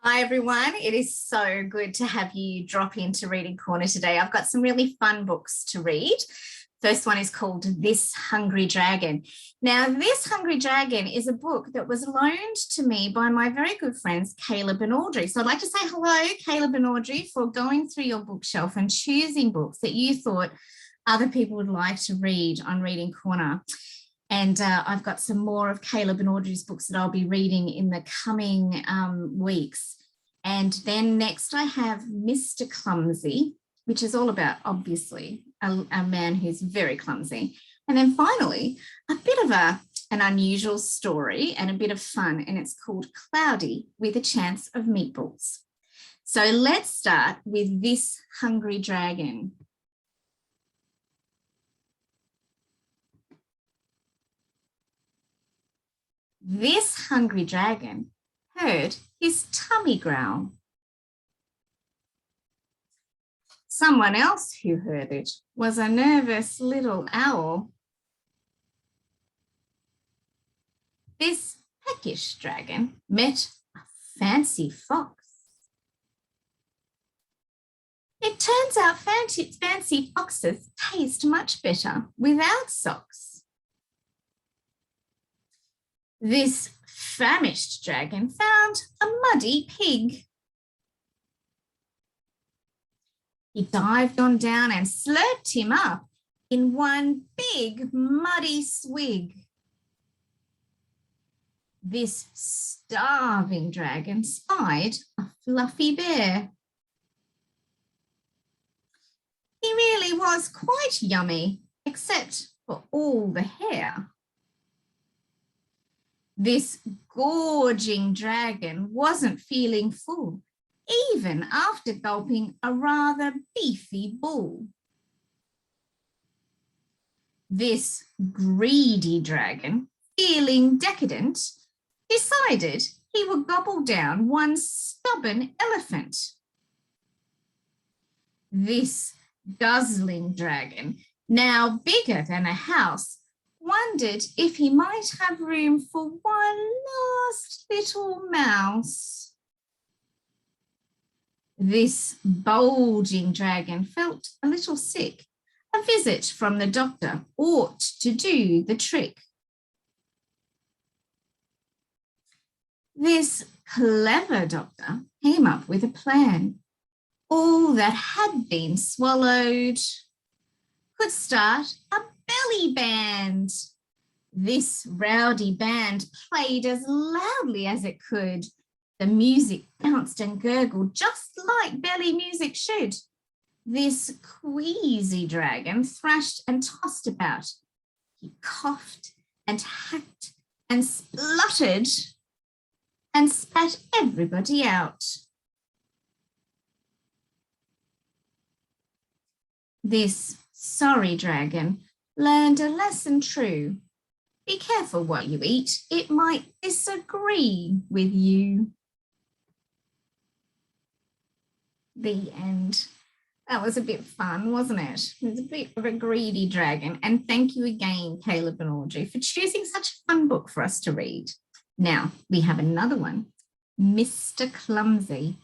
Hi everyone, it is so good to have you drop into Reading Corner today. I've got some really fun books to read. First one is called This Hungry Dragon. Now, This Hungry Dragon is a book that was loaned to me by my very good friends, Caleb and Audrey. So I'd like to say hello, Caleb and Audrey, for going through your bookshelf and choosing books that you thought other people would like to read on Reading Corner. And I've got some more of Caleb and Audrey's books that I'll be reading in the coming weeks. And then next I have Mr Clumsy, which is all about, obviously, a man who's very clumsy. And then finally, a bit of an unusual story and a bit of fun, and it's called Cloudy with a Chance of Meatballs. So let's start with This Hungry Dragon. This hungry dragon heard his tummy growl. Someone else who heard it was a nervous little owl. This peckish dragon met a fancy fox. It turns out fancy foxes taste much better without socks. This famished dragon found a muddy pig. He dived on down and slurped him up in one big muddy swig. This starving dragon spied a fluffy bear. He really was quite yummy, except for all the hair. This gorging dragon wasn't feeling full, even after gulping a rather beefy bull. This greedy dragon, feeling decadent, decided he would gobble down one stubborn elephant. This guzzling dragon, now bigger than a house, wondered if he might have room for one last little mouse. This bulging dragon felt a little sick. A visit from the doctor ought to do the trick. This clever doctor came up with a plan. All that had been swallowed could start a belly band. This rowdy band played as loudly as it could. The music bounced and gurgled just like belly music should. This queasy dragon thrashed and tossed about. He coughed and hacked and spluttered and spat everybody out. This sorry dragon learned a lesson true. Be careful what you eat. It might disagree with you. The end. That was a bit fun, wasn't it? It was a bit of a greedy dragon. And thank you again, Caleb and Audrey, for choosing such a fun book for us to read. Now, we have another one, Mr Clumsy.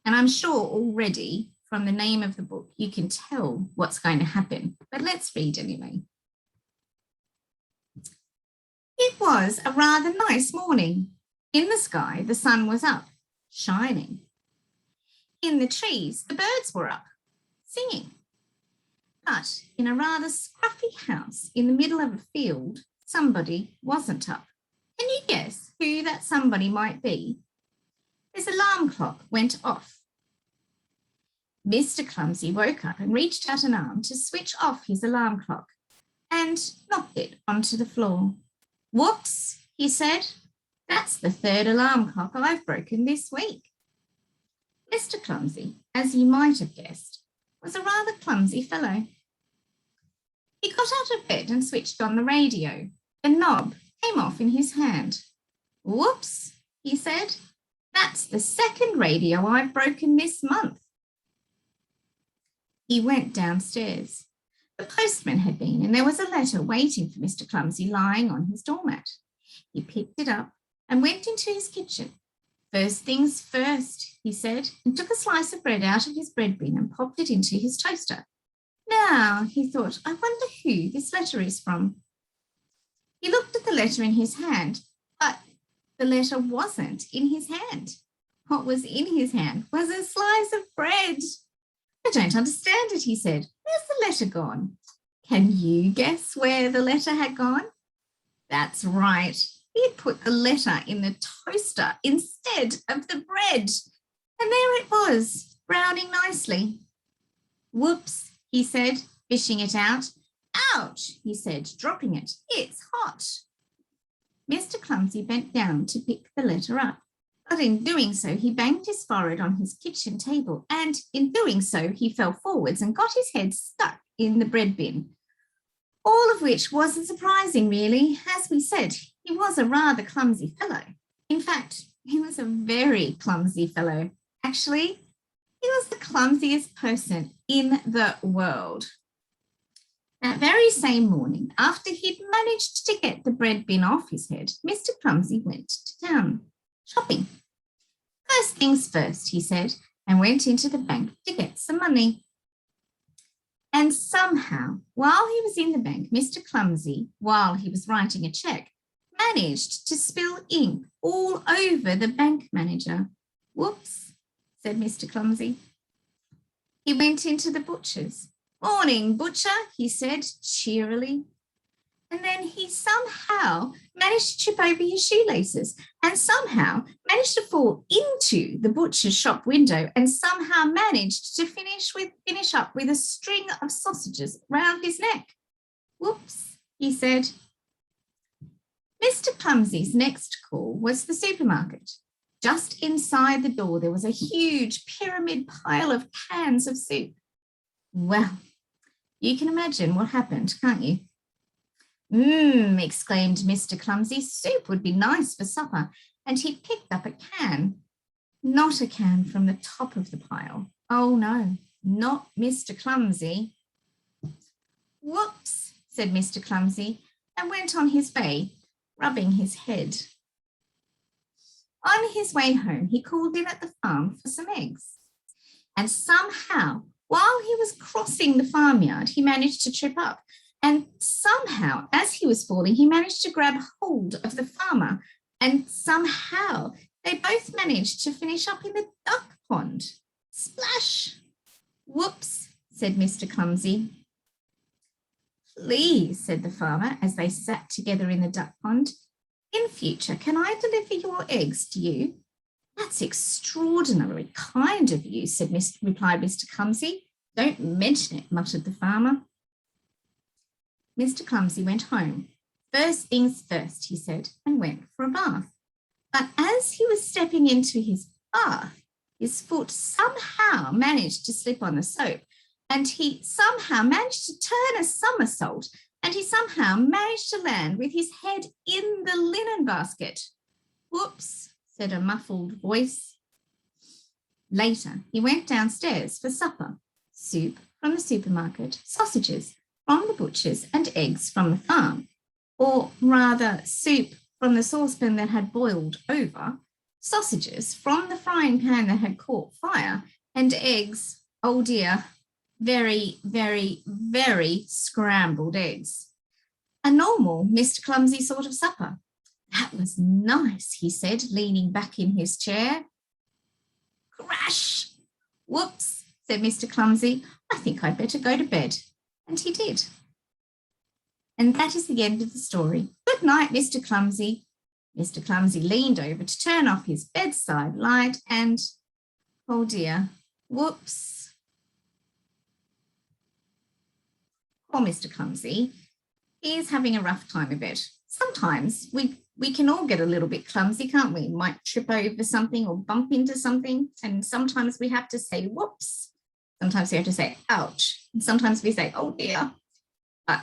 And I'm sure already from the name of the book, you can tell what's going to happen. But let's read anyway. It was a rather nice morning. In the sky, the sun was up, shining. In the trees, the birds were up, singing. But in a rather scruffy house in the middle of a field, somebody wasn't up. Can you guess who that somebody might be? His alarm clock went off. Mr Clumsy woke up and reached out an arm to switch off his alarm clock and knocked it onto the floor. Whoops, he said. That's the third alarm clock I've broken this week. Mr Clumsy, as you might have guessed, was a rather clumsy fellow. He got out of bed and switched on the radio. The knob came off in his hand. Whoops, he said. That's the second radio I've broken this month. He went downstairs. The postman had been, and there was a letter waiting for Mr Clumsy lying on his doormat. He picked it up and went into his kitchen. First things first, he said, and took a slice of bread out of his bread bin and popped it into his toaster. Now, he thought, I wonder who this letter is from. He looked at the letter in his hand, but the letter wasn't in his hand. What was in his hand was a slice of bread. I don't understand it, he said. Where's the letter gone? Can you guess where the letter had gone? That's right. He had put the letter in the toaster instead of the bread. And there it was, browning nicely. Whoops, he said, fishing it out. Ouch, he said, dropping it. It's hot. Mr. Clumsy bent down to pick the letter up, but in doing so, he banged his forehead on his kitchen table, and in doing so, he fell forwards and got his head stuck in the bread bin. All of which wasn't surprising, really. As we said, he was a rather clumsy fellow. In fact, he was a very clumsy fellow. Actually, he was the clumsiest person in the world. That very same morning, after he'd managed to get the bread bin off his head, Mr. Clumsy went to town shopping. First things first, he said, and went into the bank to get some money. And somehow, while he was in the bank, Mr. Clumsy, while he was writing a cheque, managed to spill ink all over the bank manager. Whoops, said Mr. Clumsy. He went into the butcher's. Morning, butcher, he said cheerily. And then he somehow managed to trip over his shoelaces and somehow managed to fall into the butcher's shop window and somehow managed to finish up with a string of sausages round his neck. Whoops, he said. Mr. Clumsy's next call was the supermarket. Just inside the door, there was a huge pyramid pile of cans of soup. Well, you can imagine what happened, can't you? Exclaimed Mr. Clumsy, soup would be nice for supper, and he picked up a can. Not a can from the top of the pile. Oh no, not Mr. Clumsy. Whoops, said Mr. Clumsy, and went on his way, rubbing his head. On his way home, he called in at the farm for some eggs. And somehow, while he was crossing the farmyard, he managed to trip up. And somehow, as he was falling, he managed to grab hold of the farmer. And somehow, they both managed to finish up in the duck pond. Splash! Whoops, said Mr. Clumsy. Please, said the farmer, as they sat together in the duck pond. In future, can I deliver your eggs to you? That's extraordinarily kind of you, replied Mr. Clumsy. Don't mention it, muttered the farmer. Mr. Clumsy went home. First things first, he said, and went for a bath. But as he was stepping into his bath, his foot somehow managed to slip on the soap, and he somehow managed to turn a somersault, and he somehow managed to land with his head in the linen basket. Whoops, said a muffled voice. Later, he went downstairs for supper. Soup from the supermarket, sausages from the butcher's, and eggs from the farm. Or rather, soup from the saucepan that had boiled over, sausages from the frying pan that had caught fire, and eggs, oh dear, very, very, very scrambled eggs. A normal Mr. Clumsy sort of supper. That was nice, he said, leaning back in his chair. Crash! Whoops, said Mr. Clumsy. I think I'd better go to bed. And he did. And that is the end of the story. Good night, Mr. Clumsy. Mr. Clumsy leaned over to turn off his bedside light and, oh dear, whoops. Poor Mr. Clumsy. He is having a rough time of it. Sometimes we can all get a little bit clumsy, can't we? Might trip over something or bump into something. And sometimes we have to say, whoops. Sometimes we have to say, ouch. And sometimes we say, oh dear. But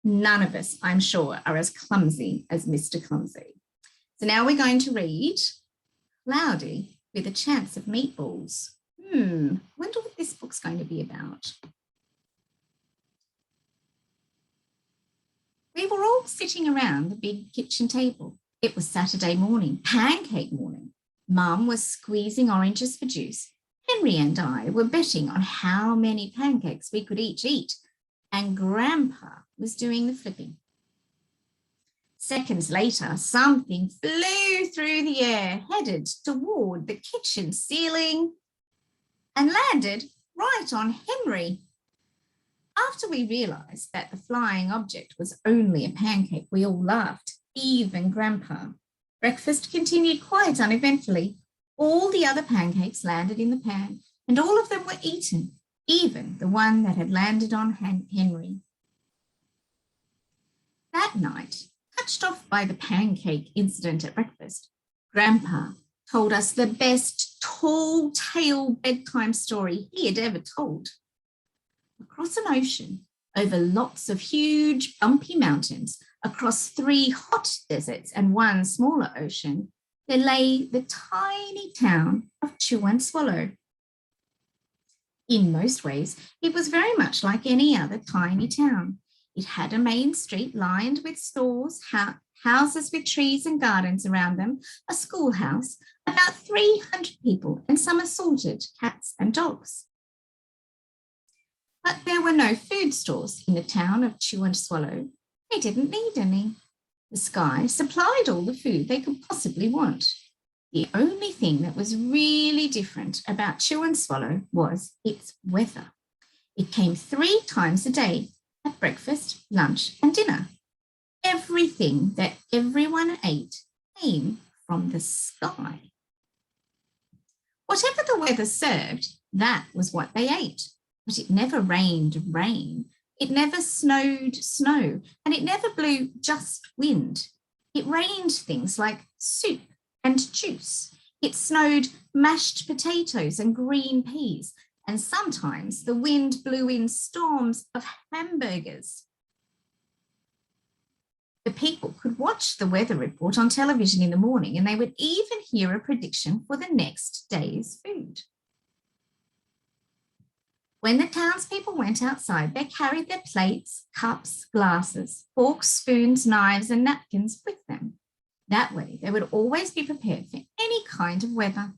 none of us, I'm sure, are as clumsy as Mr. Clumsy. So now we're going to read Cloudy with a Chance of Meatballs. Wonder what this book's going to be about. We were all sitting around the big kitchen table. It was Saturday morning, pancake morning. Mum was squeezing oranges for juice. Henry and I were betting on how many pancakes we could each eat, and Grandpa was doing the flipping. Seconds later, something flew through the air, headed toward the kitchen ceiling, and landed right on Henry. After we realised that the flying object was only a pancake, we all laughed, even Grandpa. Breakfast continued quite uneventfully. All the other pancakes landed in the pan, and all of them were eaten, even the one that had landed on Henry. That night, touched off by the pancake incident at breakfast, Grandpa told us the best tall tale bedtime story he had ever told. Across an ocean, over lots of huge bumpy mountains, across 3 hot deserts and 1 smaller ocean, there lay the tiny town of Chew and Swallow. In most ways, it was very much like any other tiny town. It had a main street lined with stores, houses with trees and gardens around them, a schoolhouse, about 300 people, and some assorted cats and dogs. But there were no food stores in the town of Chew and Swallow. They didn't need any. The sky supplied all the food they could possibly want. The only thing that was really different about Chew and Swallow was its weather. It came 3 times a day, at breakfast, lunch, and dinner. Everything that everyone ate came from the sky. Whatever the weather served, that was what they ate. But it never rained rain. It never snowed snow, and it never blew just wind. It rained things like soup and juice. It snowed mashed potatoes and green peas, and sometimes the wind blew in storms of hamburgers. The people could watch the weather report on television in the morning, and they would even hear a prediction for the next day's food. When the townspeople went outside, they carried their plates, cups, glasses, forks, spoons, knives, and napkins with them. That way, they would always be prepared for any kind of weather.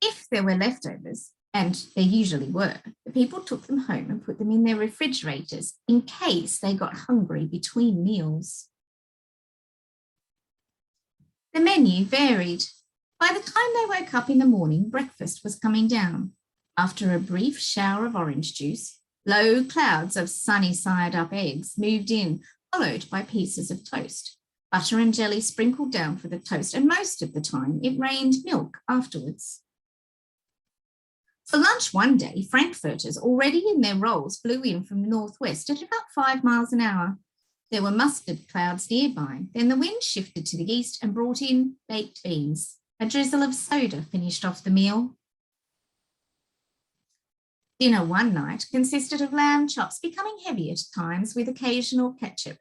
If there were leftovers, and there usually were, the people took them home and put them in their refrigerators in case they got hungry between meals. The menu varied. By the time they woke up in the morning, breakfast was coming down. After a brief shower of orange juice, low clouds of sunny-side-up eggs moved in, followed by pieces of toast. Butter and jelly sprinkled down for the toast, and most of the time it rained milk afterwards. For lunch one day, frankfurters already in their rolls blew in from the northwest at about 5 miles an hour. There were mustard clouds nearby. Then the wind shifted to the east and brought in baked beans. A drizzle of soda finished off the meal. Dinner one night consisted of lamb chops, becoming heavy at times with occasional ketchup.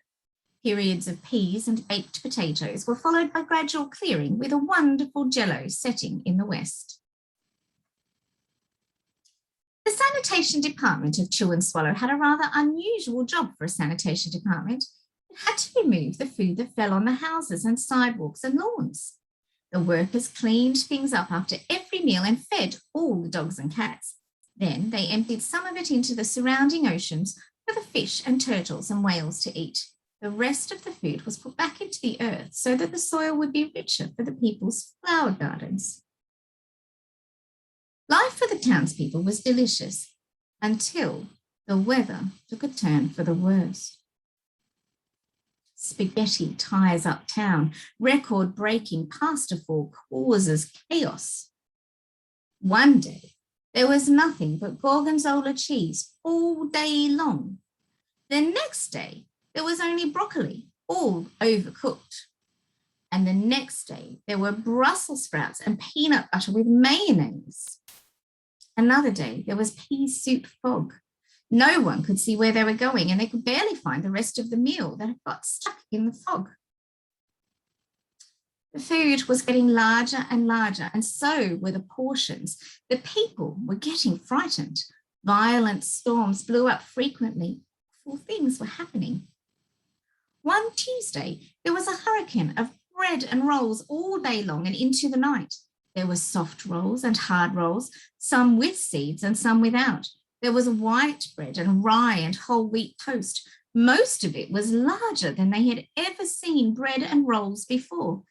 Periods of peas and baked potatoes were followed by gradual clearing with a wonderful jello setting in the west. The sanitation department of Chew and Swallow had a rather unusual job for a sanitation department. It had to remove the food that fell on the houses and sidewalks and lawns. The workers cleaned things up after every meal and fed all the dogs and cats. Then they emptied some of it into the surrounding oceans for the fish and turtles and whales to eat. The rest of the food was put back into the earth so that the soil would be richer for the people's flower gardens. Life for the townspeople was delicious until the weather took a turn for the worse. Spaghetti ties up town. Record-breaking pasta fall causes chaos. One day, there was nothing but gorgonzola cheese all day long. The next day, there was only broccoli, all overcooked. And the next day, there were Brussels sprouts and peanut butter with mayonnaise. Another day, there was pea soup fog. No one could see where they were going, and they could barely find the rest of the meal that had got stuck in the fog. The food was getting larger and larger, and so were the portions. The people were getting frightened. Violent storms blew up frequently. Awful things were happening. One Tuesday, there was a hurricane of bread and rolls all day long and into the night. There were soft rolls and hard rolls, some with seeds and some without. There was white bread and rye and whole wheat toast. Most of it was larger than they had ever seen bread and rolls before.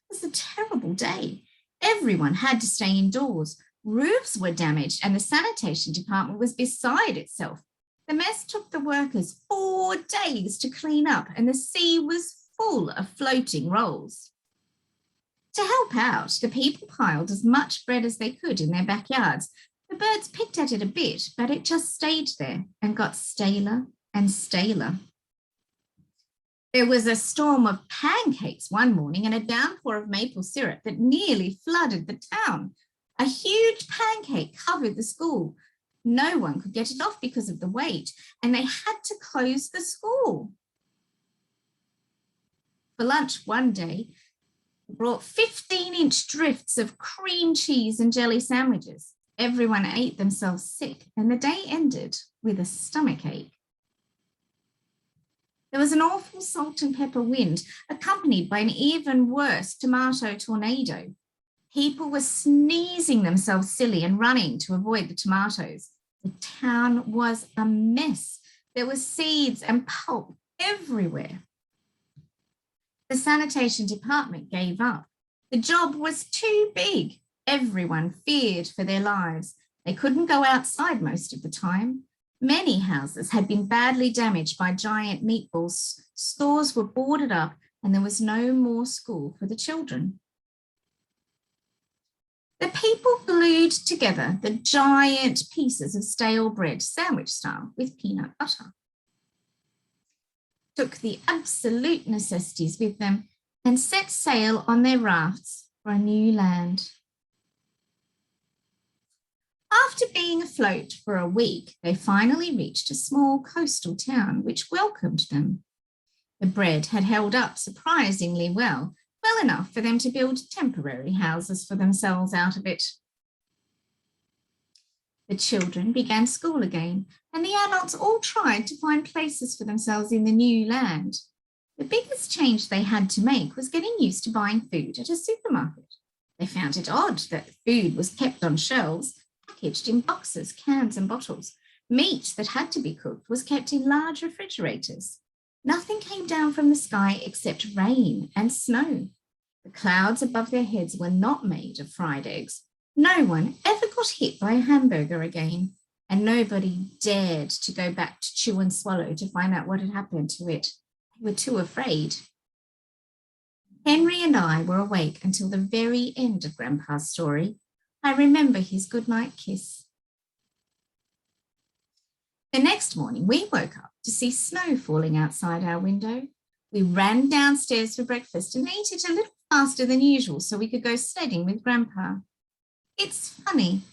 It was a terrible day. Everyone had to stay indoors. Roofs were damaged and the sanitation department was beside itself. The mess took the workers 4 days to clean up and the sea was full of floating rolls. To help out, the people piled as much bread as they could in their backyards. The birds picked at it a bit, but it just stayed there and got staler and staler. There was a storm of pancakes one morning and a downpour of maple syrup that nearly flooded the town. A huge pancake covered the school. No one could get it off because of the weight, and they had to close the school. For lunch one day, they brought 15-inch drifts of cream cheese and jelly sandwiches. Everyone ate themselves sick, and the day ended with a stomachache. There was an awful salt and pepper wind, accompanied by an even worse tomato tornado. People were sneezing themselves silly and running to avoid the tomatoes. The town was a mess. There were seeds and pulp everywhere. The sanitation department gave up. The job was too big. Everyone feared for their lives. They couldn't go outside most of the time. Many houses had been badly damaged by giant meatballs. Stores were boarded up and there was no more school for the children. The people glued together the giant pieces of stale bread, sandwich style, with peanut butter. Took the absolute necessities with them and set sail on their rafts for a new land. After being afloat for a week, they finally reached a small coastal town which welcomed them. The bread had held up surprisingly well enough for them to build temporary houses for themselves out of it. The children began school again, and the adults all tried to find places for themselves in the new land. The biggest change they had to make was getting used to buying food at a supermarket. They found it odd that food was kept on shelves, packaged in boxes, cans and bottles. Meat that had to be cooked was kept in large refrigerators. Nothing came down from the sky except rain and snow. The clouds above their heads were not made of fried eggs. No one ever got hit by a hamburger again, and nobody dared to go back to Chew and Swallow to find out what had happened to it. They were too afraid. Henry and I were awake until the very end of Grandpa's story. I remember his goodnight kiss. The next morning, we woke up to see snow falling outside our window. We ran downstairs for breakfast and ate it a little faster than usual so we could go sledding with Grandpa. It's funny,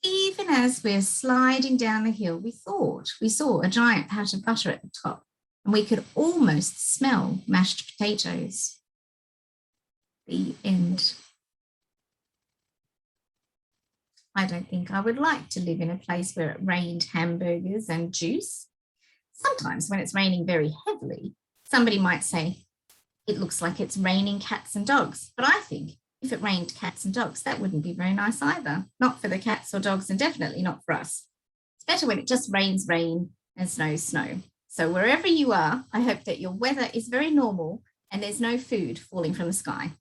even as we're sliding down the hill, we thought we saw a giant patch of butter at the top, and we could almost smell mashed potatoes. The end. I don't think I would like to live in a place where it rained hamburgers and juice. Sometimes when it's raining very heavily, somebody might say, it looks like it's raining cats and dogs. But I think if it rained cats and dogs, that wouldn't be very nice either. Not for the cats or dogs, and definitely not for us. It's better when it just rains rain and snows snow. So wherever you are, I hope that your weather is very normal and there's no food falling from the sky.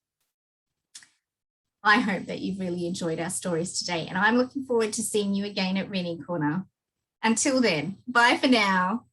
I hope that you've really enjoyed our stories today, and I'm looking forward to seeing you again at Reading Corner. Until then, bye for now.